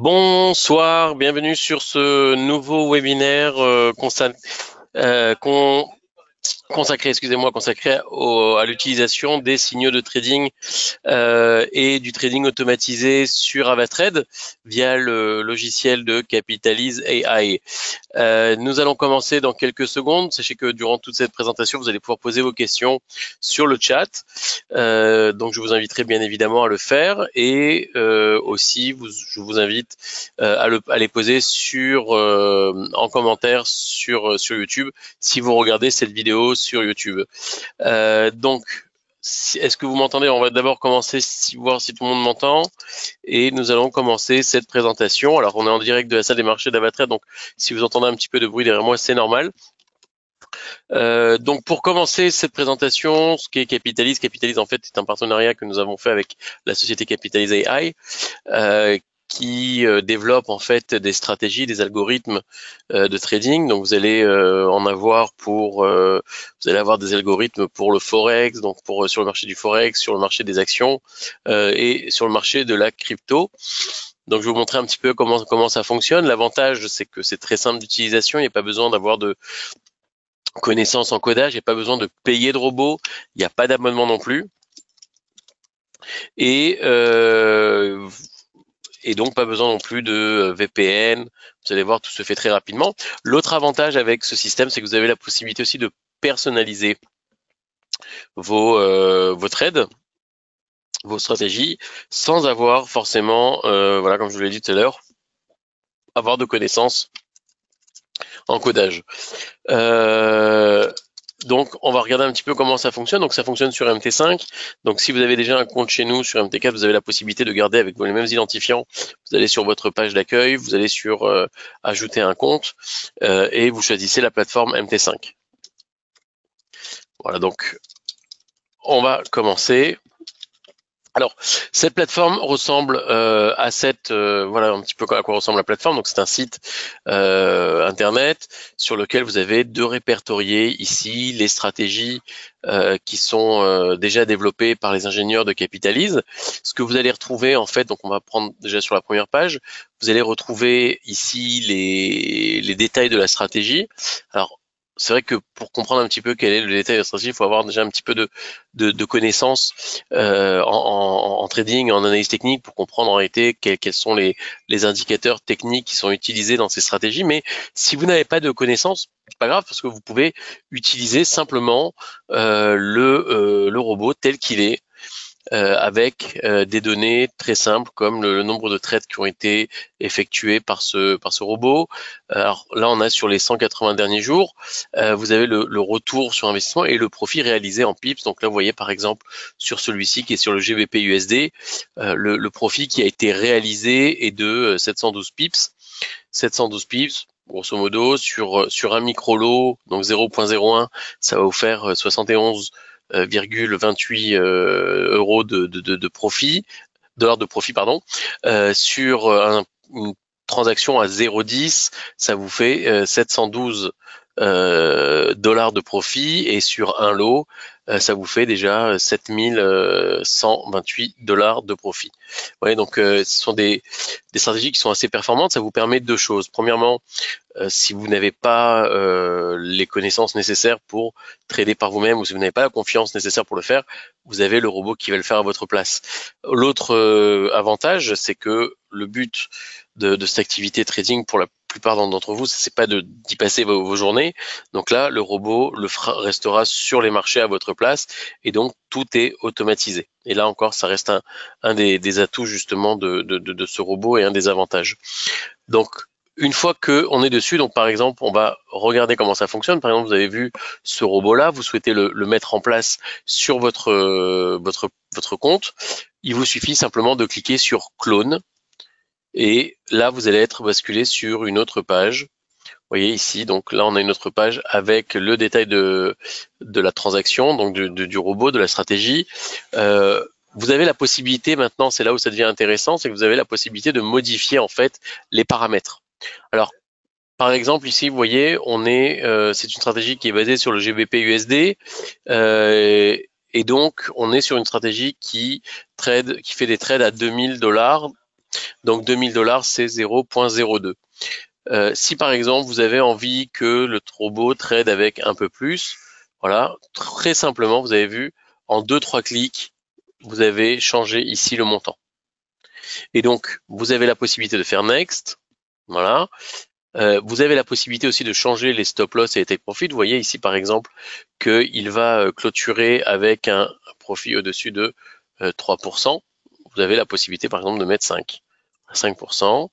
Bonsoir, bienvenue sur ce nouveau webinaire euh, con- consacré à l'utilisation des signaux de trading et du trading automatisé sur Avatrade via le logiciel de Capitalize AI. Nous allons commencer dans quelques secondes. Sachez que durant toute cette présentation, vous allez pouvoir poser vos questions sur le chat. Donc je vous inviterai bien évidemment à le faire et aussi je vous invite à les poser en commentaire sur YouTube si vous regardez cette vidéo sur YouTube. Donc est-ce que vous m'entendez? On va d'abord commencer, voir si tout le monde m'entend, et nous allons commencer cette présentation. Alors, on est en direct de la salle des marchés d'Avatrade, donc si vous entendez un petit peu de bruit derrière moi, c'est normal. Donc, pour commencer cette présentation, ce qui est Capitalize, Capitalize en fait est un partenariat que nous avons fait avec la société Capitalize AI, qui développe en fait des stratégies, des algorithmes de trading. Donc vous allez vous allez avoir des algorithmes pour le forex, donc sur le marché du forex, sur le marché des actions et sur le marché de la crypto. Donc je vais vous montrer un petit peu comment ça fonctionne. L'avantage, c'est que c'est très simple d'utilisation. Il n'y a pas besoin d'avoir de connaissances en codage, il n'y a pas besoin de payer de robots, il n'y a pas d'abonnement non plus. Et donc pas besoin non plus de VPN. Vous allez voir, tout se fait très rapidement. L'autre avantage avec ce système, c'est que vous avez la possibilité aussi de personnaliser vos trades, vos stratégies, sans avoir forcément, voilà, comme je vous l'ai dit tout à l'heure, avoir de connaissances en codage. Donc, on va regarder un petit peu comment ça fonctionne. Donc, ça fonctionne sur MT5. Donc, si vous avez déjà un compte chez nous sur MT4, vous avez la possibilité de garder avec les mêmes identifiants. Vous allez sur votre page d'accueil, vous allez sur ajouter un compte et vous choisissez la plateforme MT5. Voilà, donc on va commencer. Alors, cette plateforme ressemble voilà un petit peu à quoi ressemble la plateforme. Donc, c'est un site internet sur lequel vous avez de répertorier ici les stratégies qui sont déjà développées par les ingénieurs de Capitalize. Ce que vous allez retrouver en fait, donc on va prendre déjà sur la première page, vous allez retrouver ici les détails de la stratégie. Alors, c'est vrai que pour comprendre un petit peu quel est le détail de la stratégie, il faut avoir déjà un petit peu de connaissances en trading, en analyse technique, pour comprendre en réalité quels sont les indicateurs techniques qui sont utilisés dans ces stratégies. Mais si vous n'avez pas de connaissances, c'est pas grave, parce que vous pouvez utiliser simplement le robot tel qu'il est, avec des données très simples comme le nombre de trades qui ont été effectués par ce robot. Alors là, on a sur les 180 derniers jours, vous avez le retour sur investissement et le profit réalisé en pips. Donc là, vous voyez par exemple sur celui-ci qui est sur le GBP USD, le profit qui a été réalisé est de 712 pips. 712 pips, grosso modo, sur un micro lot, donc 0.01, ça va vous faire 71,28 euros de profit, dollars de profit, pardon. Sur une transaction à 0,10, ça vous fait 712 dollars de profit, et sur un lot, ça vous fait déjà 7128 dollars de profit. Ouais, donc ce sont des stratégies qui sont assez performantes. Ça vous permet deux choses. Premièrement, si vous n'avez pas les connaissances nécessaires pour trader par vous-même, ou si vous n'avez pas la confiance nécessaire pour le faire, vous avez le robot qui va le faire à votre place. L'autre avantage, c'est que le but de cette activité trading pour la plupart d'entre vous, c'est pas d'y passer vos journées. Donc là, le robot restera sur les marchés à votre place, et donc tout est automatisé. Et là encore, ça reste un des atouts justement de ce robot, et un des avantages. Donc, une fois qu'on est dessus, donc par exemple, on va regarder comment ça fonctionne. Par exemple, vous avez vu ce robot-là, vous souhaitez le mettre en place sur votre compte. Il vous suffit simplement de cliquer sur clone, et là, vous allez être basculé sur une autre page. Vous voyez ici, donc là, on a une autre page avec le détail de la transaction, donc du robot, de la stratégie. Vous avez la possibilité maintenant, c'est là où ça devient intéressant, c'est que vous avez la possibilité de modifier en fait les paramètres. Alors, par exemple, ici, vous voyez, c'est une stratégie qui est basée sur le GBP USD, et donc on est sur une stratégie qui fait des trades à 2000 dollars. Donc 2000 $, c'est 0,02. Si par exemple vous avez envie que le robot trade avec un peu plus, voilà, très simplement, vous avez vu, en 2-3 clics, vous avez changé ici le montant. Et donc, vous avez la possibilité de faire Next, voilà. Vous avez la possibilité aussi de changer les stop loss et les take profit. Vous voyez ici par exemple qu'il va clôturer avec un profit au-dessus de 3%. Vous avez la possibilité par exemple de mettre 5%,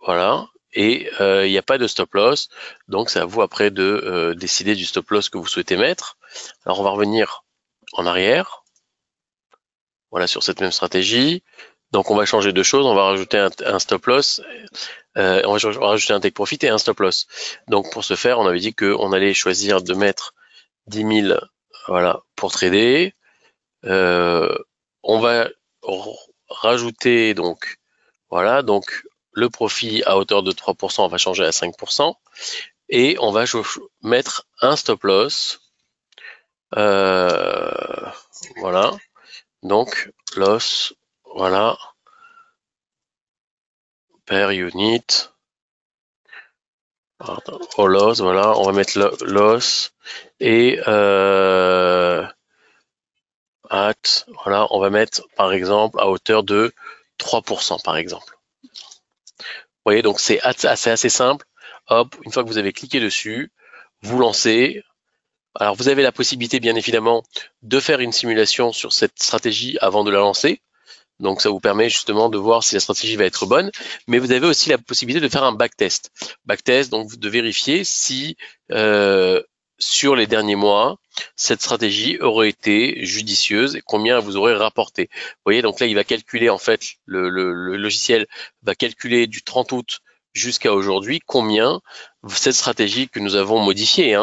voilà. Et il n'y a pas de stop loss, donc c'est à vous après de décider du stop loss que vous souhaitez mettre. Alors on va revenir en arrière, voilà, sur cette même stratégie. Donc on va changer de choses, on va rajouter un stop loss, on va rajouter un take profit et un stop loss. Donc pour ce faire, on avait dit qu'on allait choisir de mettre 10 000, voilà, pour trader. On va rajouter donc, voilà, donc le profit à hauteur de 3%, on va changer à 5%, et on va mettre un stop loss, voilà, donc loss, voilà, per unit, au loss, voilà, on va mettre loss, et voilà, on va mettre par exemple à hauteur de 3% par exemple. Vous voyez, donc c'est assez simple. Hop, une fois que vous avez cliqué dessus, vous lancez. Alors vous avez la possibilité bien évidemment de faire une simulation sur cette stratégie avant de la lancer. Donc ça vous permet justement de voir si la stratégie va être bonne, mais vous avez aussi la possibilité de faire un backtest. Backtest, donc de vérifier si sur les derniers mois, cette stratégie aurait été judicieuse et combien vous aurez rapporté. Vous voyez, donc là, il va calculer, en fait, le logiciel va calculer du 30 août jusqu'à aujourd'hui combien cette stratégie que nous avons modifiée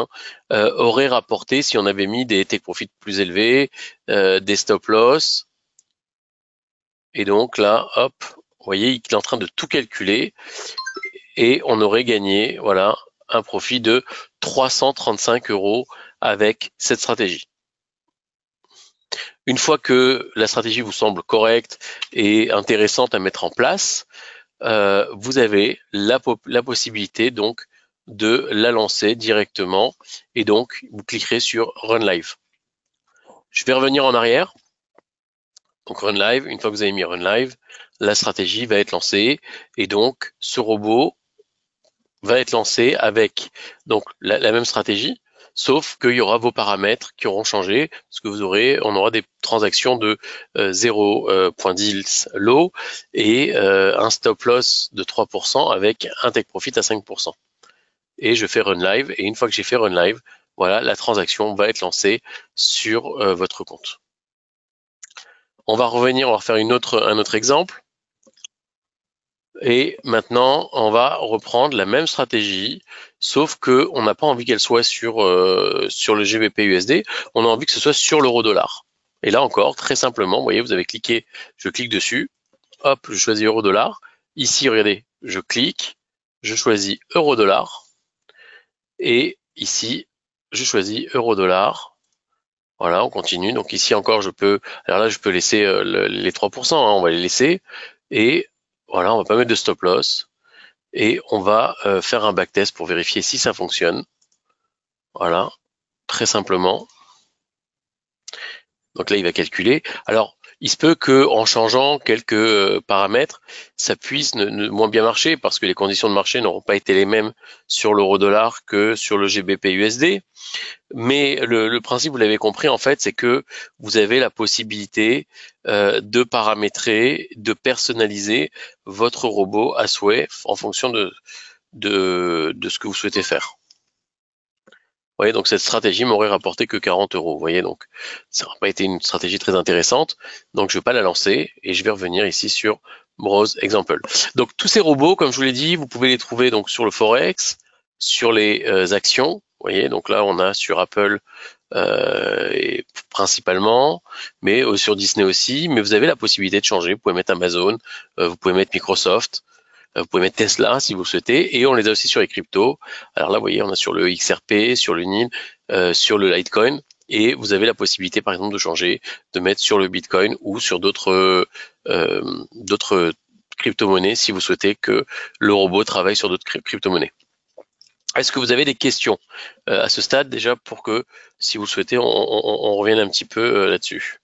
aurait rapporté si on avait mis des take profit plus élevés, des stop loss. Et donc là, hop, vous voyez, il est en train de tout calculer et on aurait gagné, voilà, un profit de 335 € avec cette stratégie. Une fois que la stratégie vous semble correcte et intéressante à mettre en place, vous avez la possibilité donc de la lancer directement et donc vous cliquerez sur Run Live. Je vais revenir en arrière. Donc Run Live, une fois que vous avez mis Run Live, la stratégie va être lancée et donc ce robot va être lancé avec donc la même stratégie, sauf qu'il y aura vos paramètres qui auront changé, parce que on aura des transactions de 0.10 low et un stop loss de 3% avec un take profit à 5%. Et je fais Run Live, et une fois que j'ai fait Run Live, voilà, la transaction va être lancée sur votre compte. On va revenir, on va refaire un autre exemple. Et maintenant, on va reprendre la même stratégie, sauf que on n'a pas envie qu'elle soit sur le GBP USD, on a envie que ce soit sur l'euro-dollar. Et là encore, très simplement, vous voyez, vous avez cliqué, je clique dessus, hop, je choisis euro-dollar. Ici, regardez, je clique, je choisis euro-dollar. Et ici, je choisis euro-dollar. Voilà, on continue. Donc ici encore, alors là, je peux laisser les 3%, on va les laisser. Et voilà, on va pas mettre de stop loss et on va faire un backtest pour vérifier si ça fonctionne. Voilà, très simplement. Donc là, il va calculer. Alors, il se peut que en changeant quelques paramètres, ça puisse moins bien marcher parce que les conditions de marché n'auront pas été les mêmes sur l'euro-dollar que sur le GBP USD. Mais le principe, vous l'avez compris, en fait, c'est que vous avez la possibilité de paramétrer, de personnaliser votre robot à souhait en fonction de ce que vous souhaitez faire. Vous voyez, donc cette stratégie m'aurait rapporté que 40 €. Vous voyez, donc ça n'aurait pas été une stratégie très intéressante. Donc je ne vais pas la lancer et je vais revenir ici sur Browse Example. Donc tous ces robots, comme je vous l'ai dit, vous pouvez les trouver donc sur le Forex, sur les actions. Vous voyez, donc là on a sur Apple et principalement, mais sur Disney aussi. Mais vous avez la possibilité de changer. Vous pouvez mettre Amazon, vous pouvez mettre Microsoft. Vous pouvez mettre Tesla si vous le souhaitez, et on les a aussi sur les cryptos. Alors là, vous voyez, on a sur le XRP, sur le NIL, sur le Litecoin, et vous avez la possibilité, par exemple, de changer, de mettre sur le Bitcoin ou sur d'autres crypto-monnaies si vous souhaitez que le robot travaille sur d'autres crypto-monnaies. Est-ce que vous avez des questions à ce stade déjà pour que, si vous le souhaitez, on revienne un petit peu là-dessus?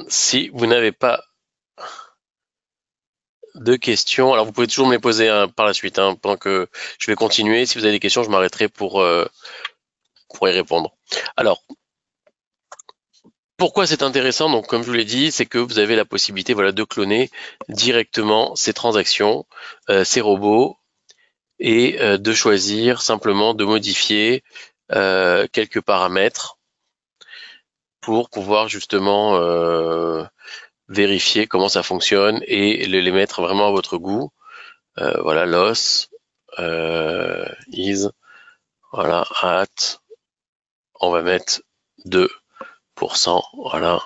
Si vous n'avez pas de questions, alors vous pouvez toujours me les poser par la suite, pendant que je vais continuer. Si vous avez des questions, je m'arrêterai pour y répondre. Alors, pourquoi c'est intéressant? Donc, comme je vous l'ai dit, c'est que vous avez la possibilité, voilà, de cloner directement ces transactions, ces robots, et de choisir simplement de modifier quelques paramètres pour pouvoir justement vérifier comment ça fonctionne et les mettre vraiment à votre goût. Voilà, loss is, voilà, at, on va mettre 2%, voilà,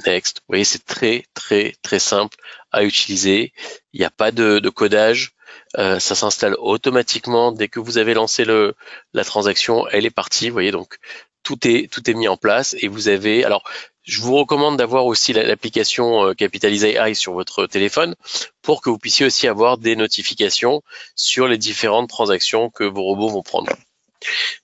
next. Vous voyez, c'est très simple à utiliser. Il n'y a pas de codage. Ça s'installe automatiquement dès que vous avez lancé la transaction, elle est partie. Vous voyez, donc tout est mis en place et vous avez. Alors, je vous recommande d'avoir aussi l'application Capitalize AI sur votre téléphone pour que vous puissiez aussi avoir des notifications sur les différentes transactions que vos robots vont prendre.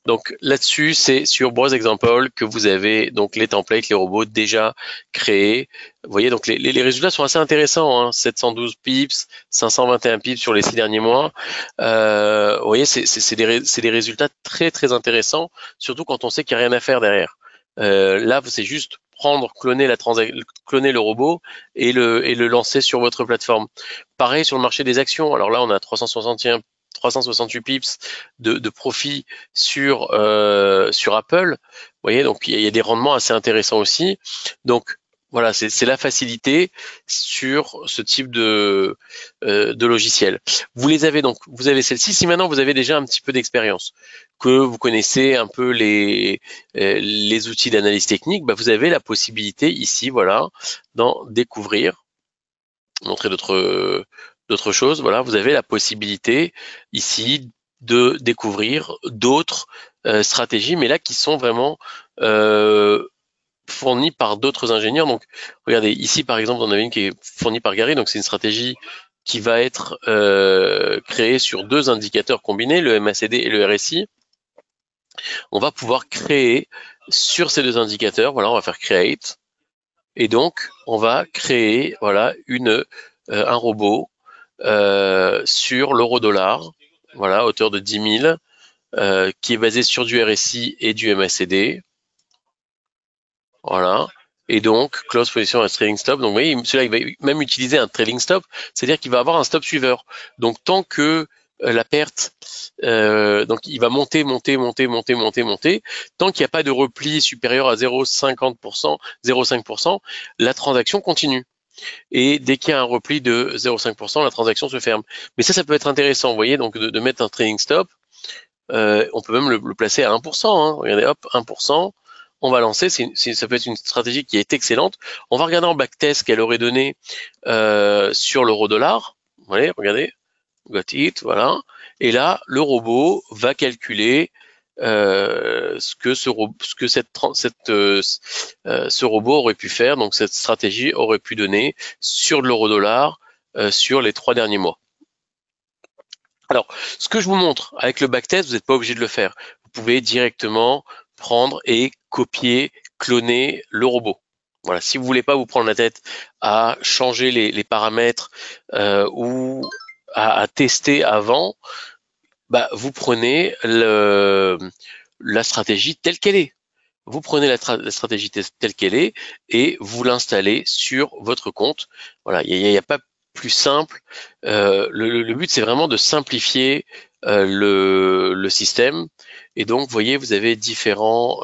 Donc là-dessus, c'est sur Browse Example que vous avez donc les templates, les robots déjà créés. Vous voyez, donc les résultats sont assez intéressants, 712 pips, 521 pips sur les 6 derniers mois. Vous voyez, c'est des résultats très intéressants, surtout quand on sait qu'il n'y a rien à faire derrière. Là, c'est juste cloner le robot et le lancer sur votre plateforme. Pareil sur le marché des actions. Alors là, on a 368 pips de profit sur Apple. Vous voyez, donc il y a des rendements assez intéressants aussi. Donc voilà, c'est la facilité sur ce type de logiciel. Vous avez celle-ci. Si maintenant vous avez déjà un petit peu d'expérience, que vous connaissez un peu les outils d'analyse technique, vous avez la possibilité ici, voilà, d'en découvrir, montrer d'autres choses. Voilà, vous avez la possibilité ici de découvrir d'autres stratégies, mais là qui sont vraiment fournies par d'autres ingénieurs. Donc, regardez, ici par exemple, on a une qui est fournie par Gary, donc c'est une stratégie qui va être créée sur 2 indicateurs combinés, le MACD et le RSI. On va pouvoir créer sur ces 2 indicateurs, voilà, on va faire create, et donc on va créer, voilà, un robot sur l'euro-dollar, voilà, hauteur de 10 000, qui est basé sur du RSI et du MACD. Voilà. Et donc, close position à trailing stop. Donc, vous voyez, celui-là, il va même utiliser un trailing stop, c'est-à-dire qu'il va avoir un stop suiveur. Donc, tant que la perte, donc il va monter. Tant qu'il n'y a pas de repli supérieur à 0,50%, 0,5%, la transaction continue. Et dès qu'il y a un repli de 0,5%, la transaction se ferme. Mais ça peut être intéressant, vous voyez, donc de mettre un trailing stop. On peut même le placer à 1%. Regardez, hop, 1%. On va lancer. Ça peut être une stratégie qui est excellente. On va regarder en backtest qu'elle aurait donné sur l'euro-dollar. Vous voyez, regardez, got it, voilà. Et là, le robot va calculer ce que ce robot aurait pu faire, donc cette stratégie aurait pu donner sur l'euro-dollar sur les 3 derniers mois. Alors, ce que je vous montre avec le backtest, vous n'êtes pas obligé de le faire. Vous pouvez directement prendre et copier, cloner le robot. Voilà, si vous voulez pas vous prendre la tête à changer les paramètres ou à tester avant, vous prenez la stratégie telle qu'elle est. Vous prenez la stratégie telle qu'elle est et vous l'installez sur votre compte. Voilà, il n'y a pas plus simple. Le but, c'est vraiment de simplifier le système. Et donc, vous voyez, vous avez différents...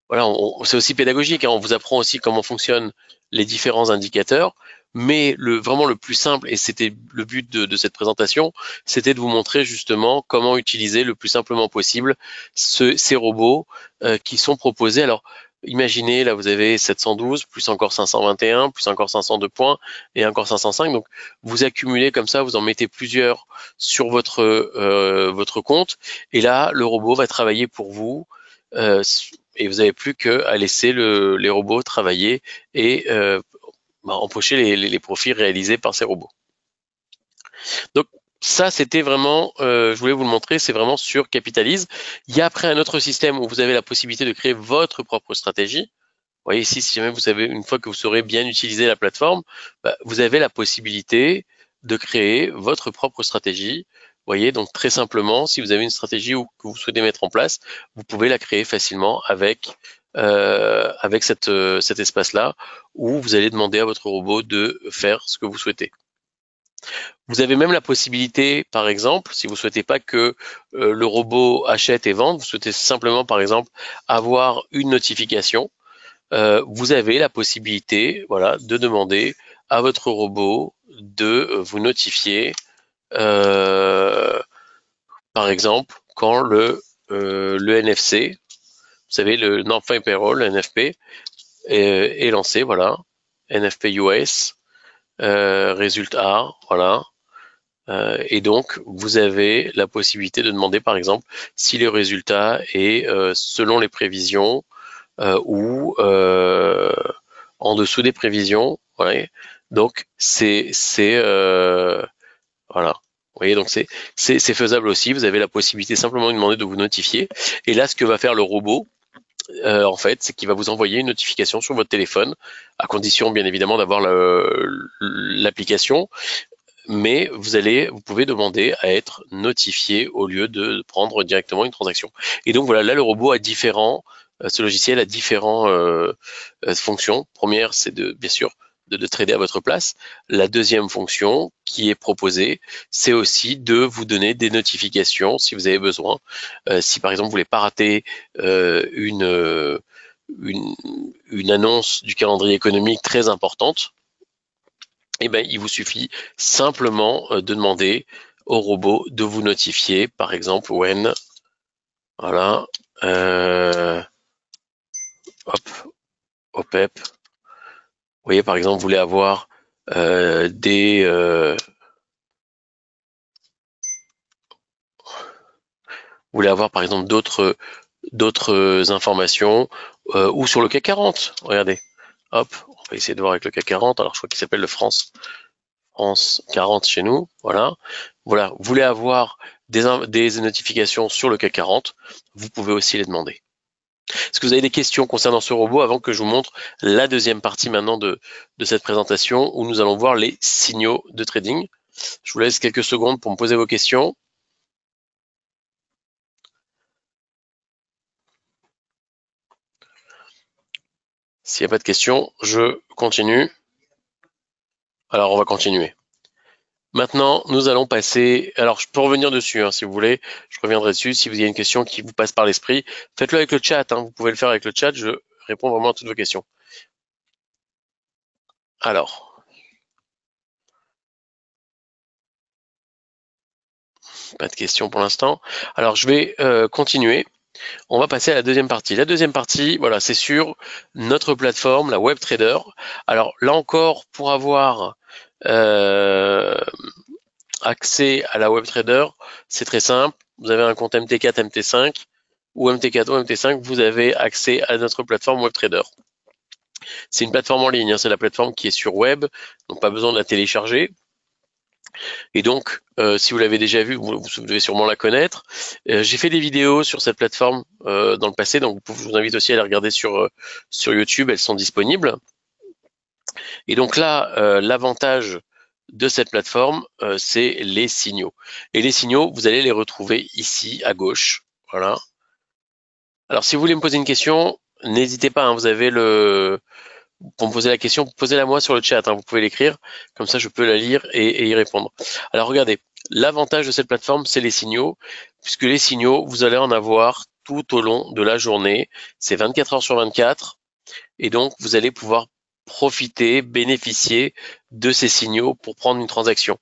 voilà, c'est aussi pédagogique. On vous apprend aussi comment fonctionnent les différents indicateurs. Mais vraiment le plus simple, et c'était le but de cette présentation, c'était de vous montrer justement comment utiliser le plus simplement possible ces robots qui sont proposés. Alors, imaginez, là, vous avez 712, plus encore 521, plus encore 502 points, et encore 505. Donc, vous accumulez comme ça, vous en mettez plusieurs sur votre compte, et là, le robot va travailler pour vous, et vous n'avez plus qu'à laisser les robots travailler et empocher les profits réalisés par ces robots. Donc, ça, c'était vraiment, je voulais vous le montrer, c'est vraiment sur Capitalize. Il y a après un autre système où vous avez la possibilité de créer votre propre stratégie. Vous voyez ici, si jamais vous savez, une fois que vous saurez bien utiliser la plateforme, vous avez la possibilité de créer votre propre stratégie. Vous voyez, donc très simplement, si vous avez une stratégie que vous souhaitez mettre en place, vous pouvez la créer facilement avec cet espace-là, où vous allez demander à votre robot de faire ce que vous souhaitez. Vous avez même la possibilité, par exemple, si vous ne souhaitez pas que le robot achète et vende, vous souhaitez simplement, par exemple, avoir une notification, vous avez la possibilité, voilà, de demander à votre robot de vous notifier, par exemple, quand le NFC, vous savez, le Non-Farm Payroll, le NFP, est lancé, voilà, NFP US, résultat, voilà. Et donc, vous avez la possibilité de demander, par exemple, si le résultat est selon les prévisions ou en dessous des prévisions. Ouais. Donc, voilà. Vous voyez, donc c'est faisable aussi. Vous avez la possibilité simplement de demander de vous notifier. Et là, ce que va faire le robot, en fait, c'est qu'il va vous envoyer une notification sur votre téléphone, à condition, bien évidemment, d'avoir l'application. Mais vous pouvez demander à être notifié au lieu de prendre directement une transaction. Et donc voilà, là le robot a ce logiciel a différentes fonctions. Première, c'est bien sûr de trader à votre place. La deuxième fonction qui est proposée, c'est aussi de vous donner des notifications si vous avez besoin. Si par exemple vous voulez pas rater une annonce du calendrier économique très importante, eh ben, il vous suffit simplement de demander au robot de vous notifier, par exemple, when, voilà, hop, OPEP. Vous voyez, par exemple, vous voulez avoir vous voulez avoir, par exemple, d'autres informations, ou sur le CAC 40. Regardez, hop, on va essayer de voir avec le CAC 40. Alors, je crois qu'il s'appelle le France 40 chez nous, voilà. Voilà, vous voulez avoir des notifications sur le CAC 40, vous pouvez aussi les demander. Est-ce que vous avez des questions concernant ce robot avant que je vous montre la deuxième partie maintenant de cette présentation où nous allons voir les signaux de trading? Je vous laisse quelques secondes pour me poser vos questions. S'il n'y a pas de questions, je continue. Alors, on va continuer. Maintenant, nous allons passer. Alors, je peux revenir dessus, hein, si vous voulez. Je reviendrai dessus. Si vous avez une question qui vous passe par l'esprit, faites-le avec le chat. Hein. Vous pouvez le faire avec le chat. Je réponds vraiment à toutes vos questions. Alors, pas de questions pour l'instant. Alors, je vais continuer. On va passer à la deuxième partie. La deuxième partie, voilà, c'est sur notre plateforme, la WebTrader. Alors, là encore, pour avoir accès à la WebTrader, c'est très simple. Vous avez un compte MT4, MT5 ou MT4 ou MT5, vous avez accès à notre plateforme WebTrader. C'est une plateforme en ligne, hein, c'est la plateforme qui est sur web, donc pas besoin de la télécharger. Et donc, si vous l'avez déjà vu, vous devez sûrement la connaître. J'ai fait des vidéos sur cette plateforme dans le passé, donc je vous invite aussi à les regarder sur YouTube, elles sont disponibles. Et donc là, l'avantage de cette plateforme, c'est les signaux. Et les signaux, vous allez les retrouver ici à gauche. Voilà. Alors, si vous voulez me poser une question, n'hésitez pas, hein, vous avez pour me poser la question, posez-la moi sur le chat, hein, vous pouvez l'écrire, comme ça je peux la lire et y répondre. Alors regardez, l'avantage de cette plateforme, c'est les signaux, puisque les signaux, vous allez en avoir tout au long de la journée, c'est 24 heures sur 24, et donc vous allez pouvoir profiter, bénéficier de ces signaux pour prendre une transaction.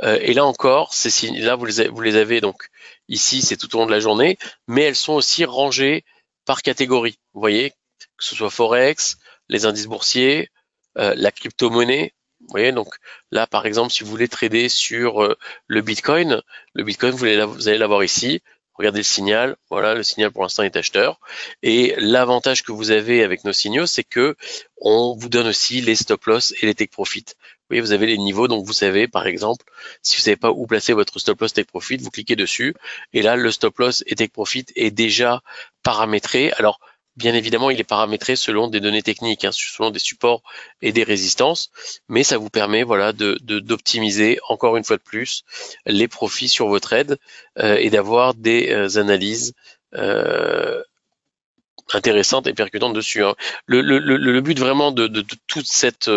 Et là encore, là vous les avez donc ici, c'est tout au long de la journée, mais elles sont aussi rangées par catégorie. Vous voyez, que ce soit Forex, les indices boursiers, la crypto-monnaie. Vous voyez, donc là, par exemple, si vous voulez trader sur le Bitcoin, vous allez l'avoir ici. Regardez le signal. Voilà, le signal pour l'instant est acheteur. Et l'avantage que vous avez avec nos signaux, c'est que on vous donne aussi les stop loss et les take profit. Vous voyez, vous avez les niveaux, donc vous savez, par exemple, si vous savez pas où placer votre stop loss take profit, vous cliquez dessus, et là, le stop loss et take profit est déjà paramétré. Alors, bien évidemment, il est paramétré selon des données techniques, selon des supports et des résistances, mais ça vous permet, voilà, d'optimiser encore une fois de plus les profits sur vos trades et d'avoir des analyses intéressantes et percutantes dessus. Le but vraiment de toute cette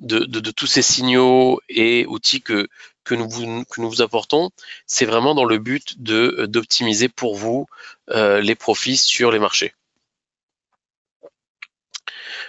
de tous ces signaux et outils que nous vous apportons, c'est vraiment dans le but d'optimiser pour vous les profits sur les marchés.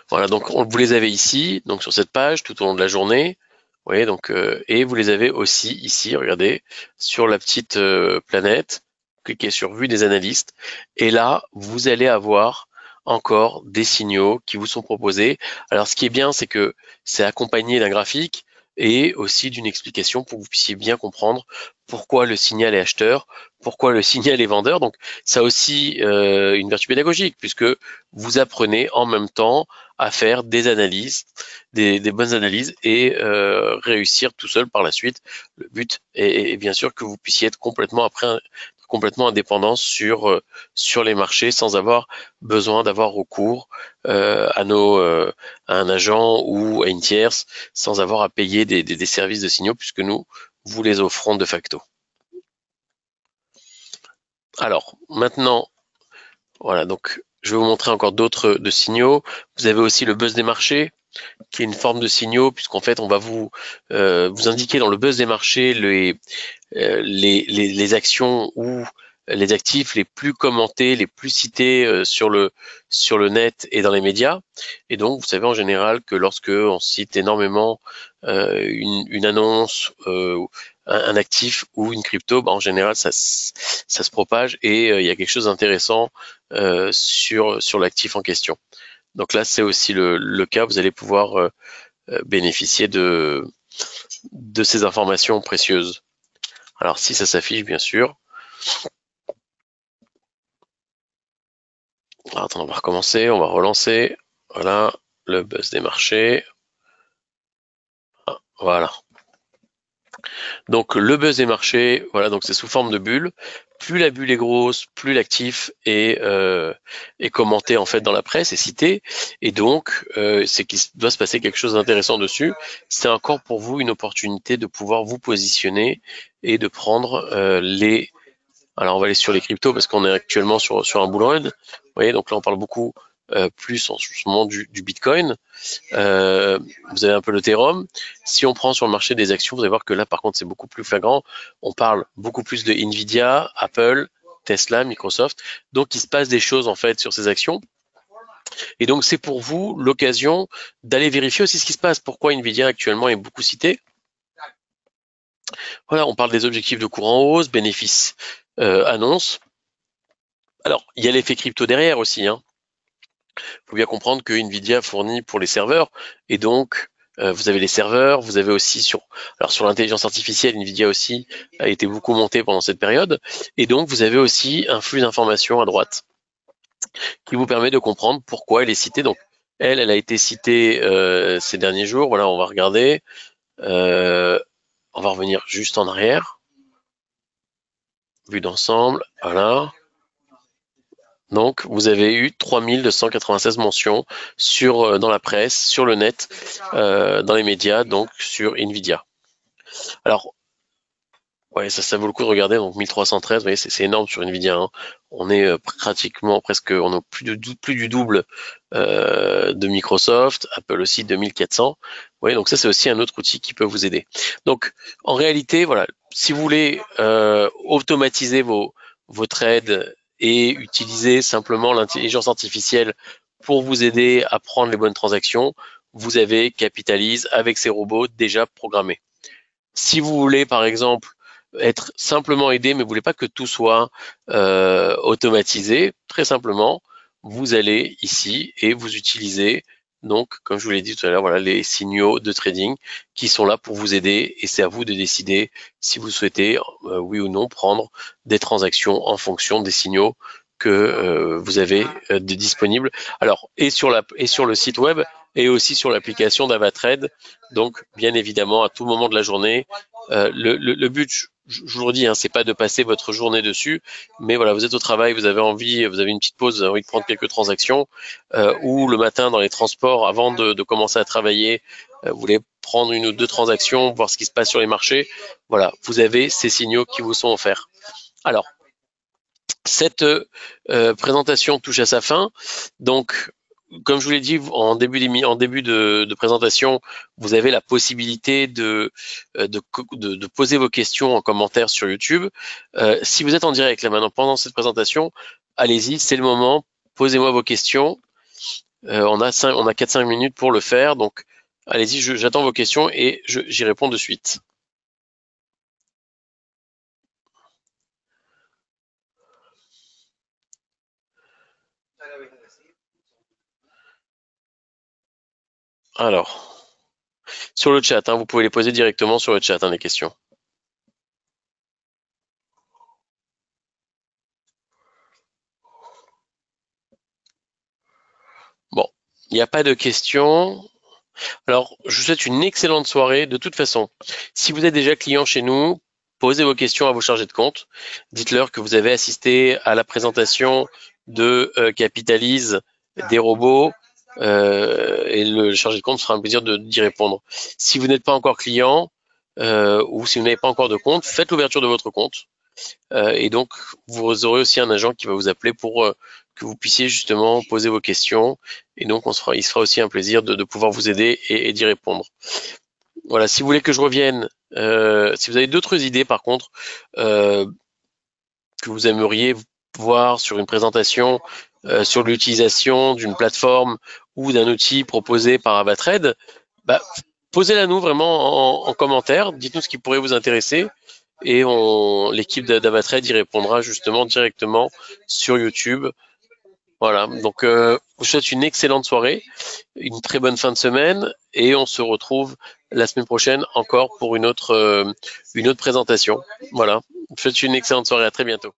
Voilà, donc vous les avez ici, donc sur cette page, tout au long de la journée. Vous voyez, donc, et vous les avez aussi ici, regardez, sur la petite planète. Cliquez sur Vue des analystes. Et là, vous allez avoir encore des signaux qui vous sont proposés. Alors, ce qui est bien, c'est que c'est accompagné d'un graphique et aussi d'une explication pour que vous puissiez bien comprendre pourquoi le signal est acheteur, pourquoi le signal est vendeur. Donc, ça a aussi une vertu pédagogique, puisque vous apprenez en même temps à faire des analyses, des bonnes analyses et réussir tout seul par la suite. Le but est bien sûr que vous puissiez être complètement indépendant sur les marchés sans avoir besoin d'avoir recours à un agent ou à une tierce, sans avoir à payer des services de signaux, puisque nous vous les offrons de facto. Alors maintenant, voilà, donc je vais vous montrer encore d'autres signaux. Vous avez aussi le buzz des marchés, qui est une forme de signaux, puisqu'en fait on va vous indiquer dans le buzz des marchés les actions ou les actifs les plus commentés, les plus cités sur le net et dans les médias. Et donc vous savez en général que lorsque on cite énormément une annonce, un actif ou une crypto, en général ça se propage et il y a quelque chose d'intéressant sur l'actif en question. Donc là c'est aussi le cas, vous allez pouvoir bénéficier de ces informations précieuses. Alors si ça s'affiche bien sûr. Alors, attends, on va recommencer, on va relancer. Voilà, le buzz des marchés. Voilà. Donc le buzz des marchés, voilà, donc c'est sous forme de bulle. Plus la bulle est grosse, plus l'actif est commenté en fait dans la presse, est cité, et donc c'est qu'il doit se passer quelque chose d'intéressant dessus. C'est encore pour vous une opportunité de pouvoir vous positionner et de prendre les. Alors on va aller sur les cryptos parce qu'on est actuellement sur un bull run. Vous voyez, donc là on parle beaucoup plus en ce moment du Bitcoin. Vous avez un peu l'Ethereum. Si on prend sur le marché des actions, vous allez voir que là, par contre, c'est beaucoup plus flagrant. On parle beaucoup plus de Nvidia, Apple, Tesla, Microsoft. Donc, il se passe des choses, en fait, sur ces actions. Et donc, c'est pour vous l'occasion d'aller vérifier aussi ce qui se passe. Pourquoi Nvidia, actuellement, est beaucoup cité. Voilà, on parle des objectifs de cours en hausse, bénéfices, annonces. Alors, il y a l'effet crypto derrière aussi, Il faut bien comprendre que Nvidia fournit pour les serveurs et donc vous avez les serveurs, vous avez aussi sur l'intelligence artificielle, Nvidia aussi a été beaucoup monté pendant cette période et donc vous avez aussi un flux d'informations à droite qui vous permet de comprendre pourquoi elle est citée. Donc elle a été citée ces derniers jours. Voilà, on va regarder. On va revenir juste en arrière. Vue d'ensemble, voilà. Donc, vous avez eu 3296 mentions dans la presse, sur le net, dans les médias, donc sur Nvidia. Alors, ouais, ça vaut le coup de regarder. Donc 1313, vous voyez, c'est énorme sur Nvidia. On est on a plus du double de Microsoft, Apple aussi 2400. Ouais, donc ça c'est aussi un autre outil qui peut vous aider. Donc en réalité, voilà, si vous voulez automatiser vos trades et utiliser simplement l'intelligence artificielle pour vous aider à prendre les bonnes transactions, vous avez Capitalize avec ses robots déjà programmés. Si vous voulez par exemple être simplement aidé, mais vous voulez pas que tout soit automatisé, très simplement, vous allez ici et vous utilisez donc, comme je vous l'ai dit tout à l'heure, voilà les signaux de trading qui sont là pour vous aider et c'est à vous de décider si vous souhaitez, oui ou non, prendre des transactions en fonction des signaux que vous avez de disponibles. Alors, et sur le site web et aussi sur l'application d'Avatrade. Donc, bien évidemment, à tout moment de la journée, le but, je vous le dis, hein, c'est pas de passer votre journée dessus, mais voilà, vous êtes au travail, vous avez une petite pause, vous avez envie de prendre quelques transactions, ou le matin dans les transports, avant de commencer à travailler, vous voulez prendre une ou deux transactions, voir ce qui se passe sur les marchés. Voilà, vous avez ces signaux qui vous sont offerts. Alors, cette présentation touche à sa fin. Donc, comme je vous l'ai dit en début de présentation, vous avez la possibilité de poser vos questions en commentaire sur YouTube. Si vous êtes en direct là maintenant pendant cette présentation, allez-y, c'est le moment. Posez-moi vos questions. On a 4-5 minutes pour le faire. Donc, allez-y, j'attends vos questions et j'y réponds de suite. Alors, sur le chat, hein, vous pouvez les poser directement sur le chat, hein, les questions. Bon, il n'y a pas de questions. Alors, je vous souhaite une excellente soirée. De toute façon, si vous êtes déjà client chez nous, posez vos questions à vos chargés de compte. Dites-leur que vous avez assisté à la présentation de Capitalise des robots et le chargé de compte fera un plaisir d'y répondre. Si vous n'êtes pas encore client ou si vous n'avez pas encore de compte, faites l'ouverture de votre compte. Et donc, vous aurez aussi un agent qui va vous appeler pour que vous puissiez justement poser vos questions. Et donc, il se fera aussi un plaisir de pouvoir vous aider et d'y répondre. Voilà, si vous voulez que je revienne, si vous avez d'autres idées par contre, que vous aimeriez voir sur une présentation, sur l'utilisation d'une plateforme ou d'un outil proposé par Avatrade, bah, posez-la nous vraiment en commentaire, dites-nous ce qui pourrait vous intéresser et l'équipe d'Avatrade y répondra justement directement sur YouTube. Voilà, donc je vous souhaite une excellente soirée, une très bonne fin de semaine et on se retrouve la semaine prochaine encore pour une autre présentation. Voilà, je vous souhaite une excellente soirée, à très bientôt.